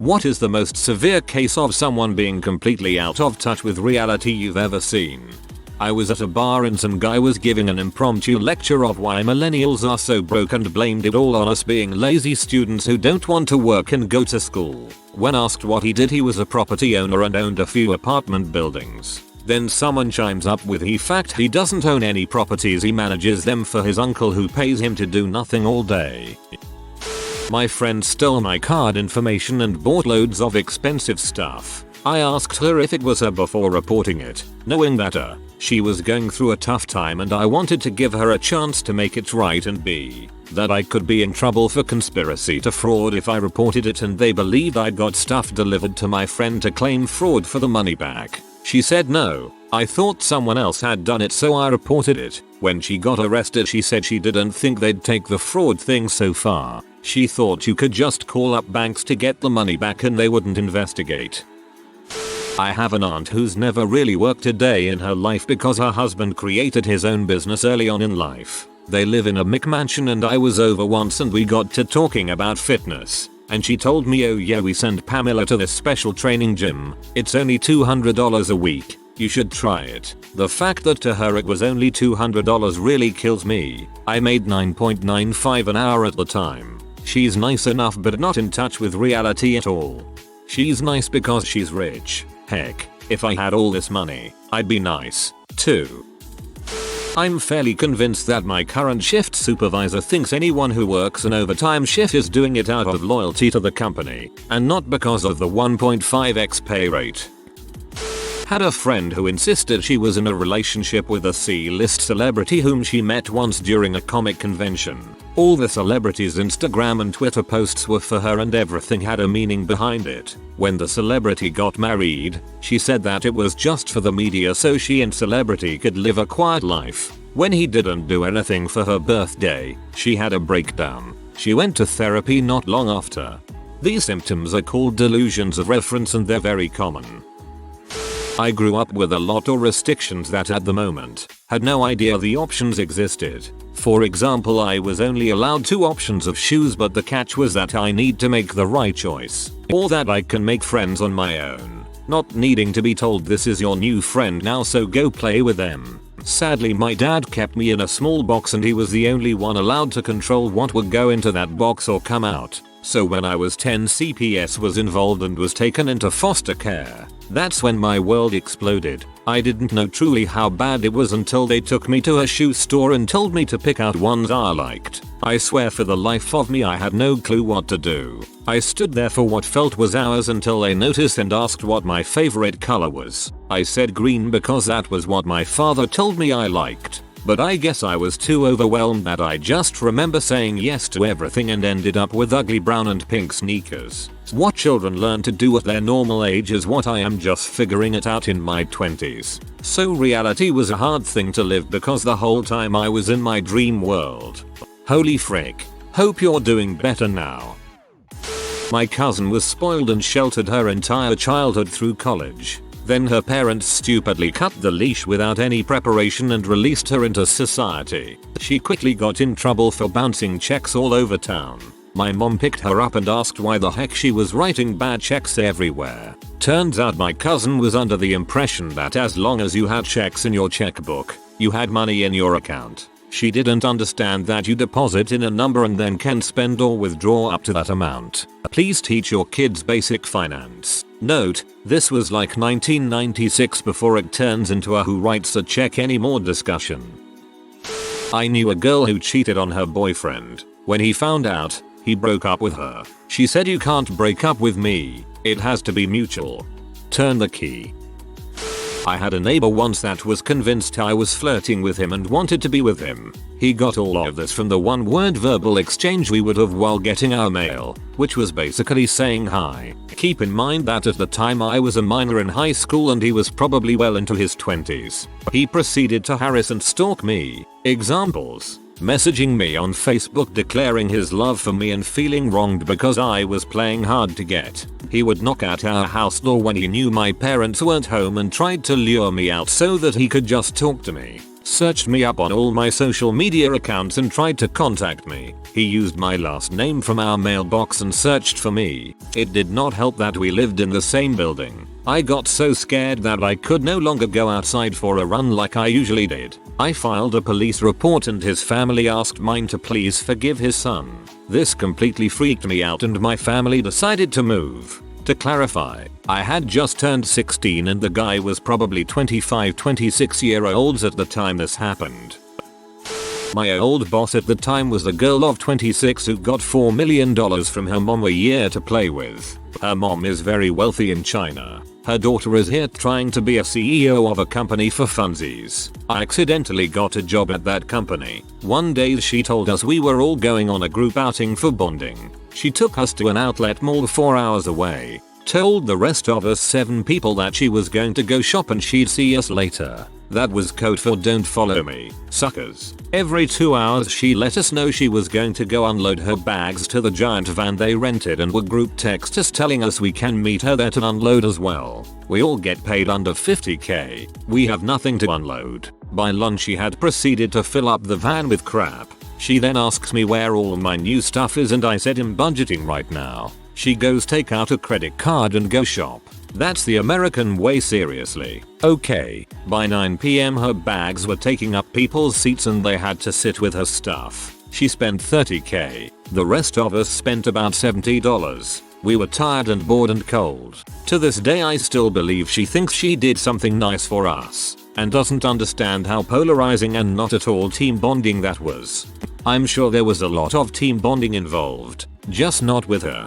What is the most severe case of someone being completely out of touch with reality you've ever seen? I was at a bar and some guy was giving an impromptu lecture of why millennials are so broke and blamed it all on us being lazy students who don't want to work and go to school. When asked what he did, he was a property owner and owned a few apartment buildings. Then someone chimes up with he doesn't own any properties, he manages them for his uncle who pays him to do nothing all day. My friend stole my card information and bought loads of expensive stuff. I asked her if it was her before reporting it, knowing that she was going through a tough time and I wanted to give her a chance to make it right, and that I could be in trouble for conspiracy to fraud if I reported it and they believed I'd got stuff delivered to my friend to claim fraud for the money back. She said no, I thought someone else had done it so I reported it. When she got arrested she said she didn't think they'd take the fraud thing so far. She thought you could just call up banks to get the money back and they wouldn't investigate. I have an aunt who's never really worked a day in her life because her husband created his own business early on in life. They live in a McMansion and I was over once and we got to talking about fitness. And she told me, oh yeah, we send Pamela to this special training gym. It's only $200 a week. You should try it. The fact that to her it was only $200 really kills me. I made $9.95 an hour at the time. She's nice enough but not in touch with reality at all. She's nice because she's rich. Heck, if I had all this money, I'd be nice, too. I'm fairly convinced that my current shift supervisor thinks anyone who works an overtime shift is doing it out of loyalty to the company, and not because of the 1.5x pay rate. Had a friend who insisted she was in a relationship with a C-list celebrity whom she met once during a comic convention. All the celebrity's Instagram and Twitter posts were for her and everything had a meaning behind it. When the celebrity got married, she said that it was just for the media so she and celebrity could live a quiet life. When he didn't do anything for her birthday, she had a breakdown. She went to therapy not long after. These symptoms are called delusions of reference and they're very common. I grew up with a lot of restrictions that at the moment had no idea the options existed. For example, I was only allowed 2 options of shoes, but the catch was that I need to make the right choice, or that I can make friends on my own, not needing to be told this is your new friend now so go play with them. Sadly, my dad kept me in a small box and he was the only one allowed to control what would go into that box or come out. So when I was 10, CPS was involved and was taken into foster care. That's when my world exploded. I didn't know truly how bad it was until they took me to a shoe store and told me to pick out ones I liked. I swear for the life of me I had no clue what to do. I stood there for what felt was hours until they noticed and asked what my favorite color was. I said green because that was what my father told me I liked. But I guess I was too overwhelmed that I just remember saying yes to everything and ended up with ugly brown and pink sneakers. What children learn to do at their normal age is what I am just figuring it out in my 20s. So reality was a hard thing to live because the whole time I was in my dream world. Holy frick. Hope you're doing better now. My cousin was spoiled and sheltered her entire childhood through college. Then her parents stupidly cut the leash without any preparation and released her into society. She quickly got in trouble for bouncing checks all over town. My mom picked her up and asked why the heck she was writing bad checks everywhere. Turns out my cousin was under the impression that as long as you had checks in your checkbook, you had money in your account. She didn't understand that you deposit in a number and then can spend or withdraw up to that amount. Please teach your kids basic finance. Note, this was like 1996 before it turns into a who writes a check anymore discussion. I knew a girl who cheated on her boyfriend. When he found out, he broke up with her. She said, "You can't break up with me. It has to be mutual." Turn the key. I had a neighbor once that was convinced I was flirting with him and wanted to be with him. He got all of this from the one-word verbal exchange we would have while getting our mail, which was basically saying hi. Keep in mind that at the time I was a minor in high school and he was probably well into his 20s. He proceeded to harass and stalk me. Examples: messaging me on Facebook declaring his love for me and feeling wronged because I was playing hard to get. He would knock at our house door when he knew my parents weren't home and tried to lure me out so that he could just talk to me. searched me up on all my social media accounts and tried to contact me. He used my last name from our mailbox and searched for me. It did not help that we lived in the same building. I got so scared that I could no longer go outside for a run like I usually did. I filed a police report and his family asked mine to please forgive his son. This completely freaked me out and my family decided to move. To clarify, I had just turned 16 and the guy was probably 25-26-year-olds at the time this happened. My old boss at the time was a girl of 26 who got $4 million from her mom a year to play with. Her mom is very wealthy in China. Her daughter is here trying to be a CEO of a company for funsies. I accidentally got a job at that company. One day she told us we were all going on a group outing for bonding. She took us to an outlet mall 4 hours away. Told the rest of us 7 people that she was going to go shop and she'd see us later. That was code for don't follow me, suckers. Every 2 hours she let us know she was going to go unload her bags to the giant van they rented and would group text us telling us we can meet her there to unload as well. We all get paid under 50k. We have nothing to unload. By lunch she had proceeded to fill up the van with crap. She then asks me where all my new stuff is and I said I'm budgeting right now. She goes take out a credit card and go shop. That's the American way, seriously. Okay, by 9 PM her bags were taking up people's seats and they had to sit with her stuff. She spent 30k. The rest of us spent about $70. We were tired and bored and cold. To this day I still believe she thinks she did something nice for us and doesn't understand how polarizing and not at all team bonding that was. I'm sure there was a lot of team bonding involved, just not with her.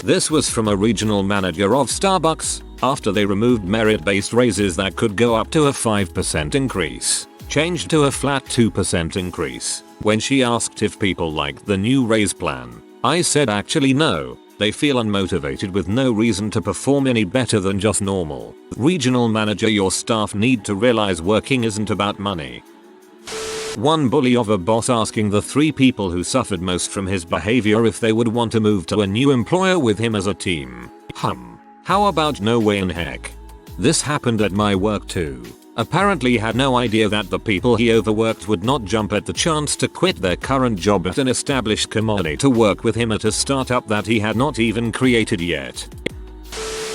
This was from a regional manager of Starbucks after they removed merit-based raises that could go up to a 5% increase, changed to a flat 2% increase. When she asked if people liked the new raise plan, I said actually no, they feel unmotivated with no reason to perform any better than just normal. Regional manager, your staff need to realize working isn't about money. One bully of a boss asking the 3 people who suffered most from his behavior if they would want to move to a new employer with him as a team. How about no way in heck? This happened at my work too. Apparently he had no idea that the people he overworked would not jump at the chance to quit their current job at an established company to work with him at a startup that he had not even created yet.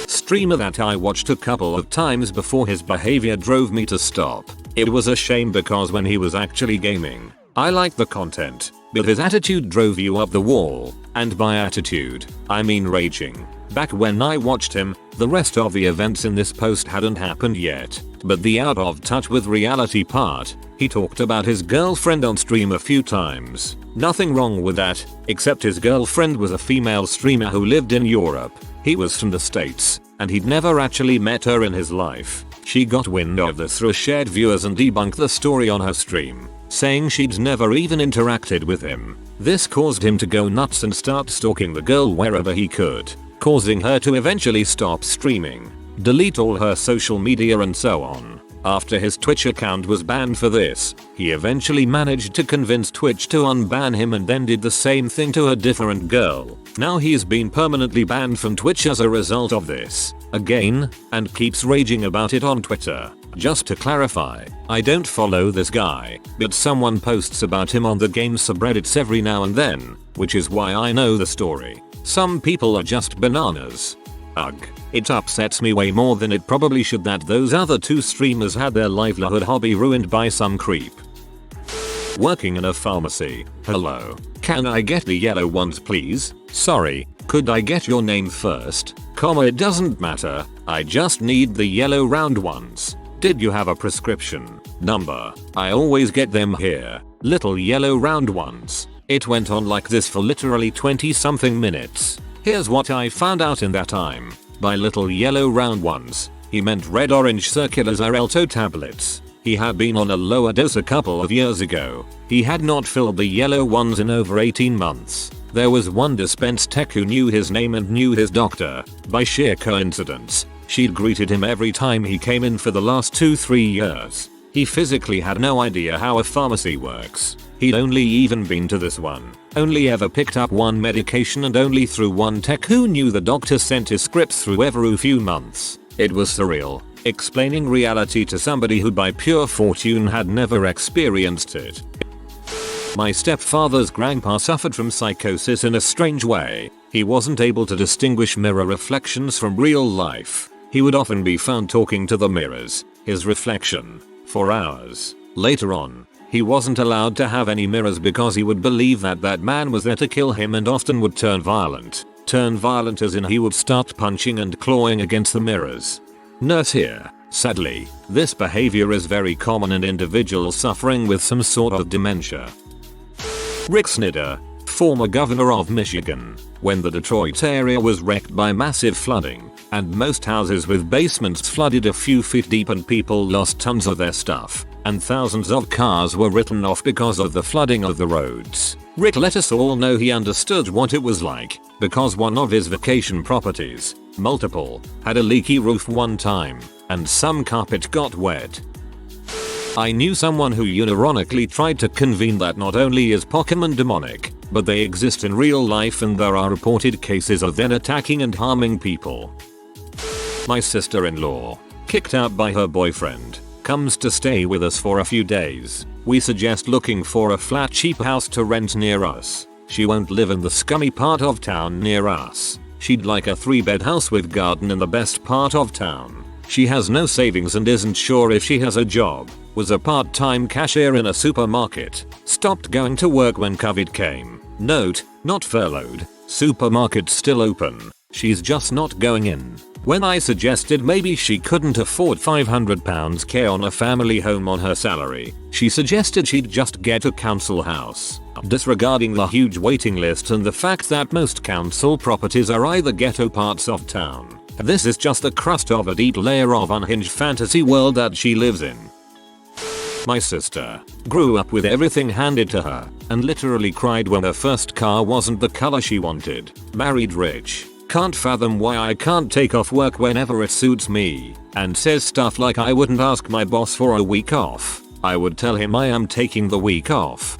Streamer that I watched a couple of times before his behavior drove me to stop. It was a shame because when he was actually gaming, I liked the content, but his attitude drove you up the wall, and by attitude, I mean raging. Back when I watched him, the rest of the events in this post hadn't happened yet, but the out of touch with reality part, he talked about his girlfriend on stream a few times. Nothing wrong with that, except his girlfriend was a female streamer who lived in Europe. He was from the States, and he'd never actually met her in his life. She got wind of this through shared viewers and debunked the story on her stream, saying she'd never even interacted with him. This caused him to go nuts and start stalking the girl wherever he could, causing her to eventually stop streaming, delete all her social media and so on. After his Twitch account was banned for this, he eventually managed to convince Twitch to unban him and then did the same thing to a different girl. Now he's been permanently banned from Twitch as a result of this, again, and keeps raging about it on Twitter. Just to clarify, I don't follow this guy, but someone posts about him on the game subreddits every now and then, which is why I know the story. Some people are just bananas. Ugh. It upsets me way more than it probably should that those other 2 streamers had their livelihood hobby ruined by some creep. Working in a pharmacy. Hello. Can I get the yellow ones please? Sorry, could I get your name first? It doesn't matter. I just need the yellow round ones. Did you have a prescription number? I always get them here. Little yellow round ones. It went on like this for literally 20 something minutes. Here's what I found out in that time. By little yellow round ones, he meant red orange circular Xarelto tablets. He had been on a lower dose a couple of years ago. He had not filled the yellow ones in over 18 months. There was one dispense tech who knew his name and knew his doctor. By sheer coincidence, she'd greeted him every time he came in for the last 2-3 years. He physically had no idea how a pharmacy works. He'd only even been to this one, only ever picked up one medication and only through one tech who knew the doctor sent his scripts through every few months. It was surreal. explaining reality to somebody who by pure fortune had never experienced it. My stepfather's grandpa suffered from psychosis in a strange way. He wasn't able to distinguish mirror reflections from real life. He would often be found talking to the mirrors, his reflection, for hours. Later on, he wasn't allowed to have any mirrors because he would believe that that man was there to kill him and often would turn violent. Turn violent as in he would start punching and clawing against the mirrors. Nurse here. Sadly, this behavior is very common in individuals suffering with some sort of dementia. Rick Snyder, former governor of Michigan, when the Detroit area was wrecked by massive flooding, and most houses with basements flooded a few feet deep and people lost tons of their stuff, and thousands of cars were written off because of the flooding of the roads. Rick let us all know he understood what it was like, because one of his vacation properties, multiple, had a leaky roof one time, and some carpet got wet. I knew someone who unironically tried to convene that not only is Pokemon demonic, but they exist in real life and there are reported cases of them attacking and harming people. My sister-in-law, kicked out by her boyfriend, comes to stay with us for a few days. We suggest looking for a flat cheap house to rent near us. She won't live in the scummy part of town near us. She'd like a 3-bed house with garden in the best part of town. She has no savings and isn't sure if she has a job. Was a part-time cashier in a supermarket. Stopped going to work when COVID came. Note, not furloughed. Supermarket still open. She's just not going in. When I suggested maybe she couldn't afford £500 on a family home on her salary, she suggested she'd just get a council house, disregarding the huge waiting list and the fact that most council properties are either ghetto parts of town. This is just the crust of a deep layer of unhinged fantasy world that she lives in. My sister grew up with everything handed to her and literally cried when her first car wasn't the color she wanted. Married rich. Can't fathom why I can't take off work whenever it suits me, and says stuff like I wouldn't ask my boss for a week off. I would tell him I am taking the week off.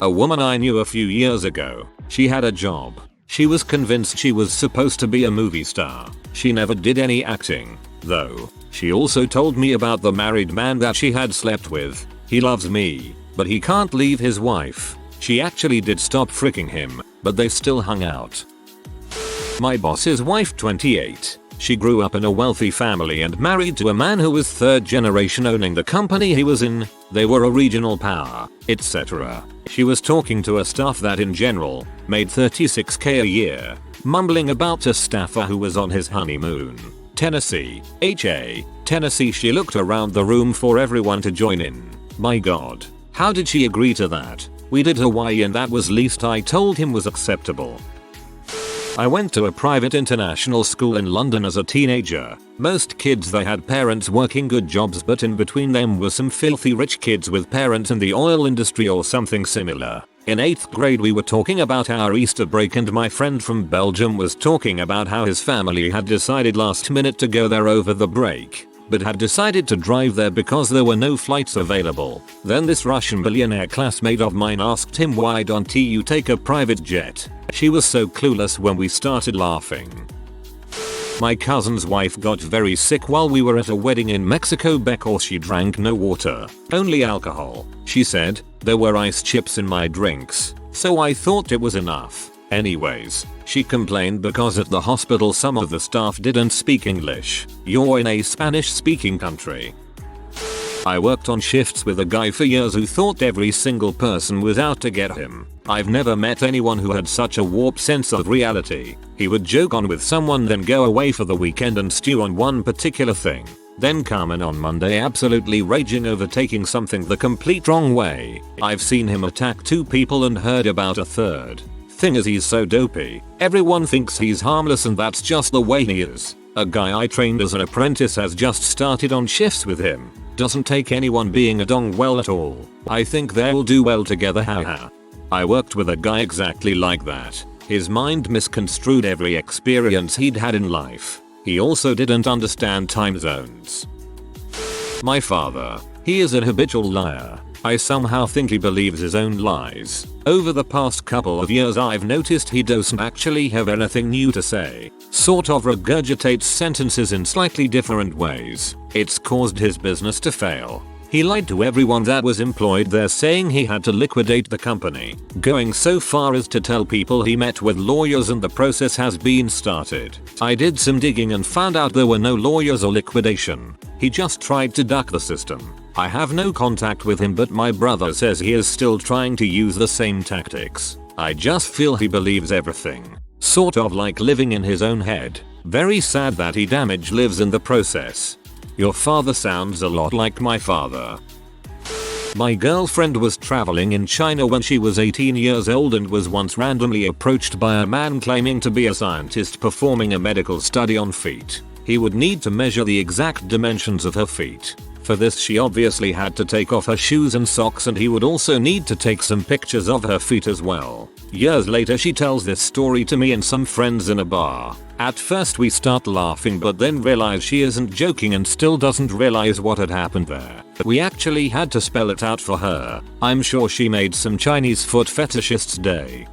A woman I knew a few years ago, she had a job. She was convinced she was supposed to be a movie star. She never did any acting, though. She also told me about the married man that she had slept with. He loves me, but he can't leave his wife. She actually did stop freaking him, but they still hung out. My boss's wife, 28. She grew up in a wealthy family and married to a man who was 3rd generation owning the company he was in. They were a regional power, etc. She was talking to a staff that in general made $36K a year, mumbling about a staffer who was on his honeymoon. Tennessee, Tennessee. She looked around the room for everyone to join in. My god, how did she agree to that? We did Hawaii and that was least I told him was acceptable. I went to a private international school in London as a teenager. Most kids they had parents working good jobs, but in between them were some filthy rich kids with parents in the oil industry or something similar. In 8th grade we were talking about our Easter break and my friend from Belgium was talking about how his family had decided last minute to go there over the break, but had decided to drive there because there were no flights available. Then this Russian billionaire classmate of mine asked him, why don't you take a private jet? She was so clueless when we started laughing. My cousin's wife got very sick while we were at a wedding in Mexico because she drank no water, only alcohol. She said, there were ice chips in my drinks, so I thought it was enough. Anyways, she complained because at the hospital some of the staff didn't speak English. You're in a Spanish speaking country. I worked on shifts with a guy for years who thought every single person was out to get him. I've never met anyone who had such a warped sense of reality. He would joke on with someone, then go away for the weekend and stew on one particular thing, then come in on Monday absolutely raging over taking something the complete wrong way. I've seen him attack 2 people and heard about a 3rd. Thing is, he's so dopey, everyone thinks he's harmless and that's just the way he is. A guy I trained as an apprentice has just started on shifts with him. Doesn't take anyone being a dong well at all. I think they'll do well together, haha. I worked with a guy exactly like that. His mind misconstrued every experience he'd had in life. He also didn't understand time zones. My father, he is a habitual liar. I somehow think he believes his own lies. Over the past couple of years I've noticed he doesn't actually have anything new to say. Sort of regurgitates sentences in slightly different ways. It's caused his business to fail. He lied to everyone that was employed there, saying he had to liquidate the company, going so far as to tell people he met with lawyers and the process has been started. I did some digging and found out there were no lawyers or liquidation. He just tried to duck the system. I have no contact with him, but my brother says he is still trying to use the same tactics. I just feel he believes everything. Sort of like living in his own head. Very sad that he lives in the process. Your father sounds a lot like my father. My girlfriend was traveling in China when she was 18 years old and was once randomly approached by a man claiming to be a scientist performing a medical study on feet. He would need to measure the exact dimensions of her feet. For this she obviously had to take off her shoes and socks, and he would also need to take some pictures of her feet as well. Years later she tells this story to me and some friends in a bar. At first we start laughing, but then realize she isn't joking and still doesn't realize what had happened there. We actually had to spell it out for her. I'm sure she made some Chinese foot fetishist's day.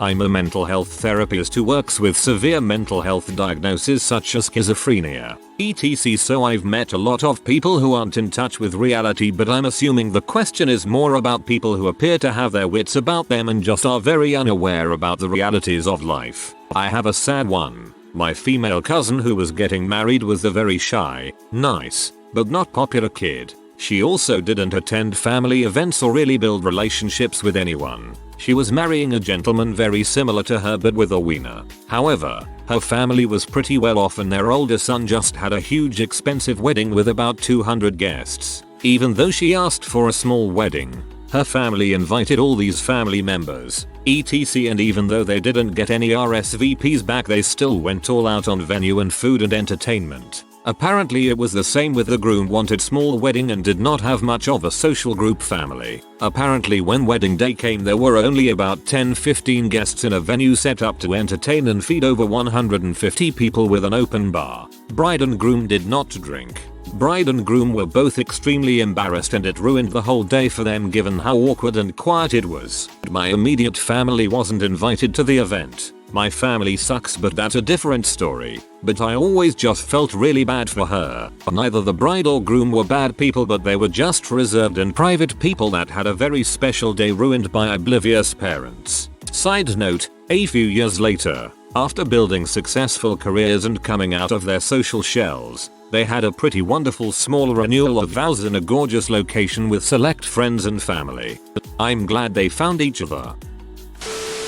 I'm a mental health therapist who works with severe mental health diagnoses such as schizophrenia, etc. So I've met a lot of people who aren't in touch with reality, but I'm assuming the question is more about people who appear to have their wits about them and just are very unaware about the realities of life. I have a sad one. My female cousin who was getting married was a very shy, nice, but not popular kid. She also didn't attend family events or really build relationships with anyone. She was marrying a gentleman very similar to her but with a wiener. However, her family was pretty well off and their older son just had a huge expensive wedding with about 200 guests. Even though she asked for a small wedding, her family invited all these family members, etc. And even though they didn't get any RSVPs back, they still went all out on venue and food and entertainment. Apparently it was the same with the groom, wanted small wedding and did not have much of a social group family. Apparently when wedding day came there were only about 10-15 guests in a venue set up to entertain and feed over 150 people with an open bar. Bride and groom did not drink. Bride and groom were both extremely embarrassed and it ruined the whole day for them given how awkward and quiet it was. My immediate family wasn't invited to the event. My family sucks, but that's a different story. But I always just felt really bad for her. Neither the bride or groom were bad people, but they were just reserved and private people that had a very special day ruined by oblivious parents. Side note, a few years later, after building successful careers and coming out of their social shells, they had a pretty wonderful small renewal of vows in a gorgeous location with select friends and family. I'm glad they found each other.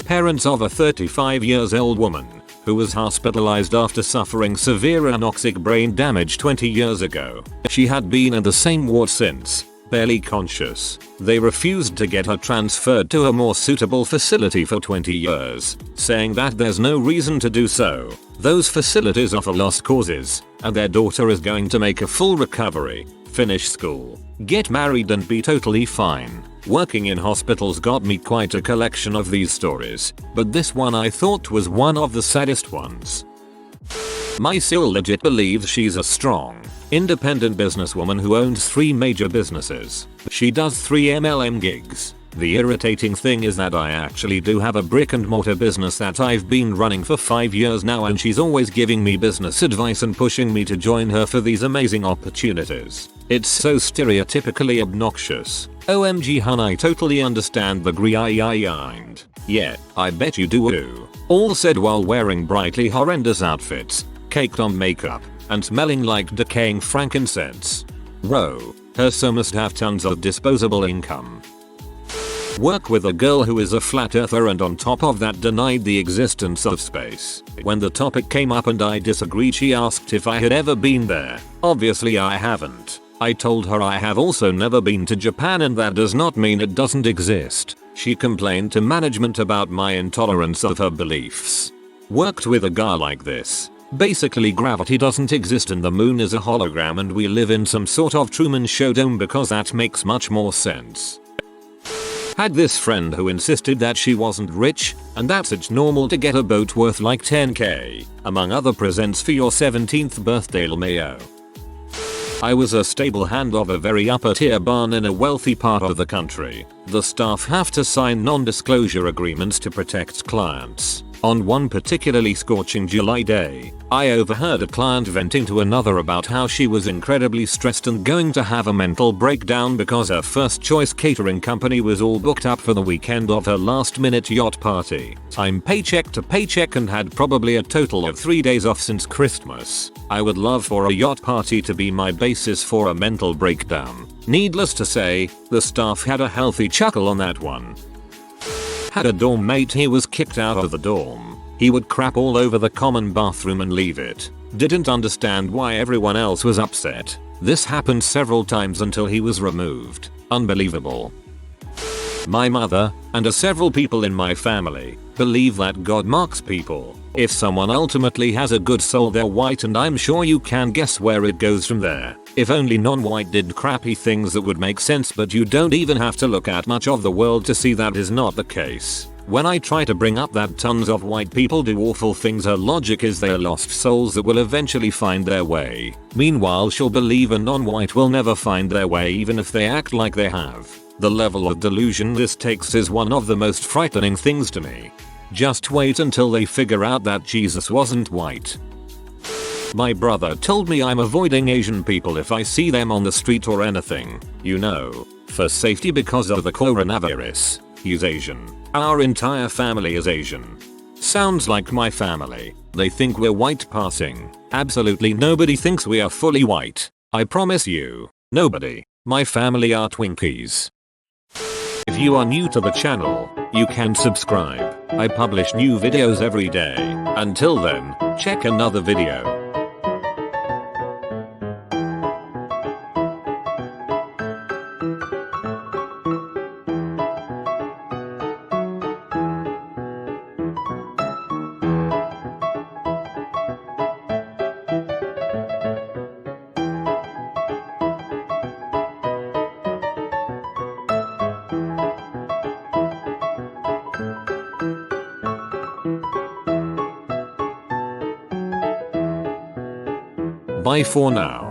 Parents of a 35 years old woman who was hospitalized after suffering severe anoxic brain damage 20 years ago. She had been in the same ward since, barely conscious. They refused to get her transferred to a more suitable facility for 20 years, saying that there's no reason to do so. Those facilities are for lost causes, and their daughter is going to make a full recovery, finish school, get married and be totally fine. Working in hospitals got me quite a collection of these stories, but this one I thought was one of the saddest ones. My sil legit believes she's a strong, independent businesswoman who owns 3 major businesses. She does 3 MLM gigs. The irritating thing is that I actually do have a brick and mortar business that I've been running for 5 years now, and she's always giving me business advice and pushing me to join her for these amazing opportunities. It's so stereotypically obnoxious. OMG hun, I totally understand the grind. Yeah, I bet you do. All said while wearing brightly horrendous outfits, caked on makeup, and smelling like decaying frankincense. Whoa, her so must have tons of disposable income. Work with a girl who is a flat earther and on top of that denied the existence of space. When the topic came up and I disagreed, she asked if I had ever been there. Obviously I haven't. I told her I have also never been to Japan and that does not mean it doesn't exist. She complained to management about my intolerance of her beliefs. Worked with a guy like this. Basically gravity doesn't exist and the moon is a hologram and we live in some sort of Truman Show dome because that makes much more sense. Had this friend who insisted that she wasn't rich and that it's normal to get a boat worth like 10k, among other presents for your 17th birthday LMAO. I was a stable hand of a very upper tier barn in a wealthy part of the country. The staff have to sign non-disclosure agreements to protect clients. On one particularly scorching July day, I overheard a client venting to another about how she was incredibly stressed and going to have a mental breakdown because her first choice catering company was all booked up for the weekend of her last minute yacht party. I'm paycheck to paycheck and had probably a total of 3 days off since Christmas. I would love for a yacht party to be my basis for a mental breakdown. Needless to say, the staff had a healthy chuckle on that one. Had a dorm mate, he was kicked out of the dorm. He would crap all over the common bathroom and leave it. Didn't understand why everyone else was upset. This happened several times until he was removed. Unbelievable. My mother, and several people in my family, believe that God marks people. If someone ultimately has a good soul, they're white, and I'm sure you can guess where it goes from there. If only non-white did crappy things, that would make sense, but you don't even have to look at much of the world to see that is not the case. When I try to bring up that tons of white people do awful things, her logic is they're lost souls that will eventually find their way. Meanwhile, she'll believe a non-white will never find their way even if they act like they have. The level of delusion this takes is one of the most frightening things to me. Just wait until they figure out that Jesus wasn't white. My brother told me I'm avoiding Asian people if I see them on the street or anything, you know, for safety because of the coronavirus. He's Asian. Our entire family is Asian. Sounds like my family. They think we're white passing. Absolutely nobody thinks we are fully white. I promise you. Nobody. My family are Twinkies. If you are new to the channel, you can subscribe. I publish new videos every day. Until then, check another video. Bye for now.